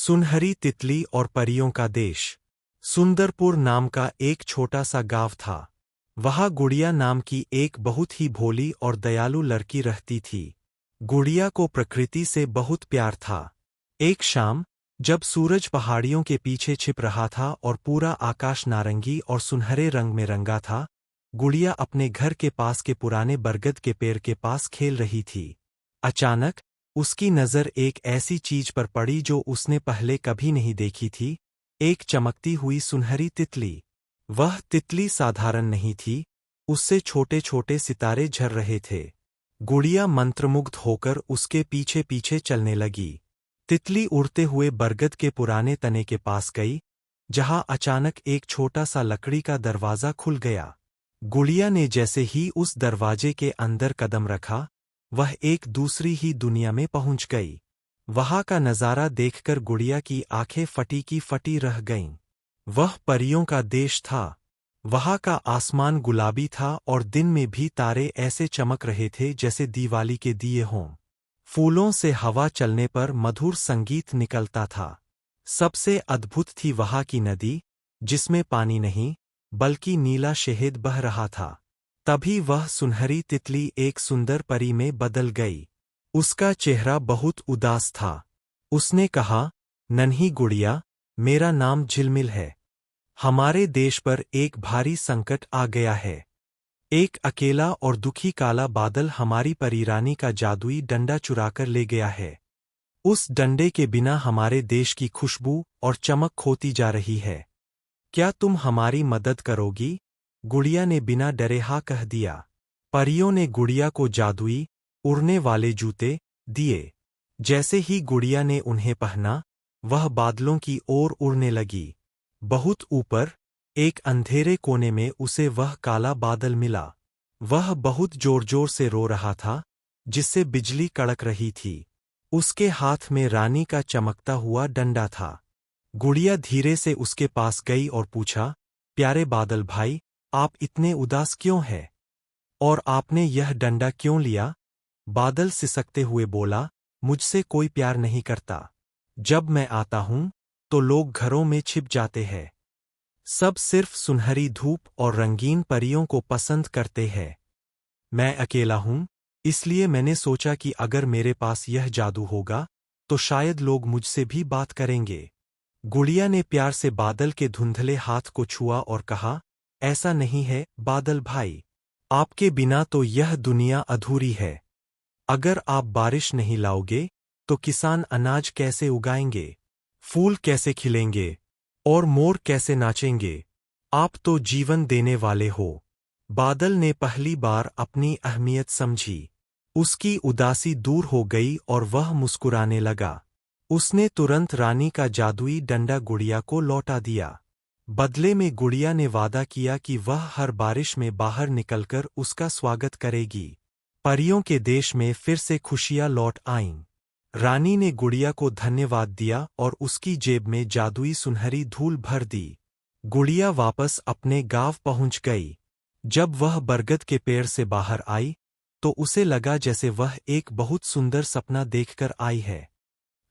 सुनहरी तितली और परियों का देश। सुंदरपुर नाम का एक छोटा सा गांव था। वहाँ गुड़िया नाम की एक बहुत ही भोली और दयालु लड़की रहती थी। गुड़िया को प्रकृति से बहुत प्यार था। एक शाम, जब सूरज पहाड़ियों के पीछे छिप रहा था और पूरा आकाश नारंगी और सुनहरे रंग में रंगा था, गुड़िया अपने घर के पास के पुराने बरगद के पेड़ के पास खेल रही थी। अचानक उसकी नज़र एक ऐसी चीज पर पड़ी जो उसने पहले कभी नहीं देखी थी, एक चमकती हुई सुनहरी तितली। वह तितली साधारण नहीं थी, उससे छोटे छोटे सितारे झर रहे थे। गुड़िया मंत्रमुग्ध होकर उसके पीछे पीछे चलने लगी। तितली उड़ते हुए बरगद के पुराने तने के पास गई, जहां अचानक एक छोटा सा लकड़ी का दरवाज़ा खुल गया। गुड़िया ने जैसे ही उस दरवाजे के अंदर कदम रखा, वह एक दूसरी ही दुनिया में पहुंच गई। वहां का नज़ारा देखकर गुड़िया की आंखें फटी की फटी रह गईं। वह परियों का देश था। वहां का आसमान गुलाबी था और दिन में भी तारे ऐसे चमक रहे थे जैसे दिवाली के दिए हों। फूलों से हवा चलने पर मधुर संगीत निकलता था। सबसे अद्भुत थी वहां की नदी, जिसमें पानी नहीं बल्कि नीला शहद बह रहा था। तभी वह सुनहरी तितली एक सुंदर परी में बदल गई। उसका चेहरा बहुत उदास था। उसने कहा, नन्ही गुड़िया, मेरा नाम झिलमिल है। हमारे देश पर एक भारी संकट आ गया है। एक अकेला और दुखी काला बादल हमारी परी रानी का जादुई डंडा चुराकर ले गया है। उस डंडे के बिना हमारे देश की खुशबू और चमक खोती जा रही है। क्या तुम हमारी मदद करोगी? गुड़िया ने बिना डरे हाँ कह दिया। परियों ने गुड़िया को जादुई, उड़ने वाले जूते दिए। जैसे ही गुड़िया ने उन्हें पहना, वह बादलों की ओर उड़ने लगी। बहुत ऊपर, एक अंधेरे कोने में उसे वह काला बादल मिला। वह बहुत जोर जोर से रो रहा था, जिससे बिजली कड़क रही थी। उसके हाथ में रानी का चमकता हुआ डंडा था। गुड़िया धीरे से उसके पास गई और पूछा, प्यारे बादल भाई, आप इतने उदास क्यों हैं? और आपने यह डंडा क्यों लिया? बादल सिसकते हुए बोला, मुझसे कोई प्यार नहीं करता। जब मैं आता हूं, तो लोग घरों में छिप जाते हैं। सब सिर्फ सुनहरी धूप और रंगीन परियों को पसंद करते हैं। मैं अकेला हूं, इसलिए मैंने सोचा कि अगर मेरे पास यह जादू होगा, तो शायद लोग मुझसे भी बात करेंगे। गुड़िया ने प्यार से बादल के धुंधले हाथ को छुआ और कहा, ऐसा नहीं है बादल भाई, आपके बिना तो यह दुनिया अधूरी है। अगर आप बारिश नहीं लाओगे, तो किसान अनाज कैसे उगाएंगे, फूल कैसे खिलेंगे और मोर कैसे नाचेंगे? आप तो जीवन देने वाले हो। बादल ने पहली बार अपनी अहमियत समझी। उसकी उदासी दूर हो गई और वह मुस्कुराने लगा। उसने तुरंत रानी का जादुई डंडा गुड़िया को लौटा दिया। बदले में गुड़िया ने वादा किया कि वह हर बारिश में बाहर निकलकर उसका स्वागत करेगी। परियों के देश में फिर से खुशियां लौट आईं। रानी ने गुड़िया को धन्यवाद दिया और उसकी जेब में जादुई सुनहरी धूल भर दी। गुड़िया वापस अपने गांव पहुंच गई। जब वह बरगद के पेड़ से बाहर आई, तो उसे लगा जैसे वह एक बहुत सुंदर सपना देखकर आई है।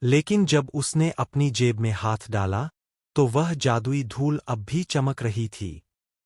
लेकिन जब उसने अपनी जेब में हाथ डाला, तो वह जादुई धूल अब भी चमक रही थी।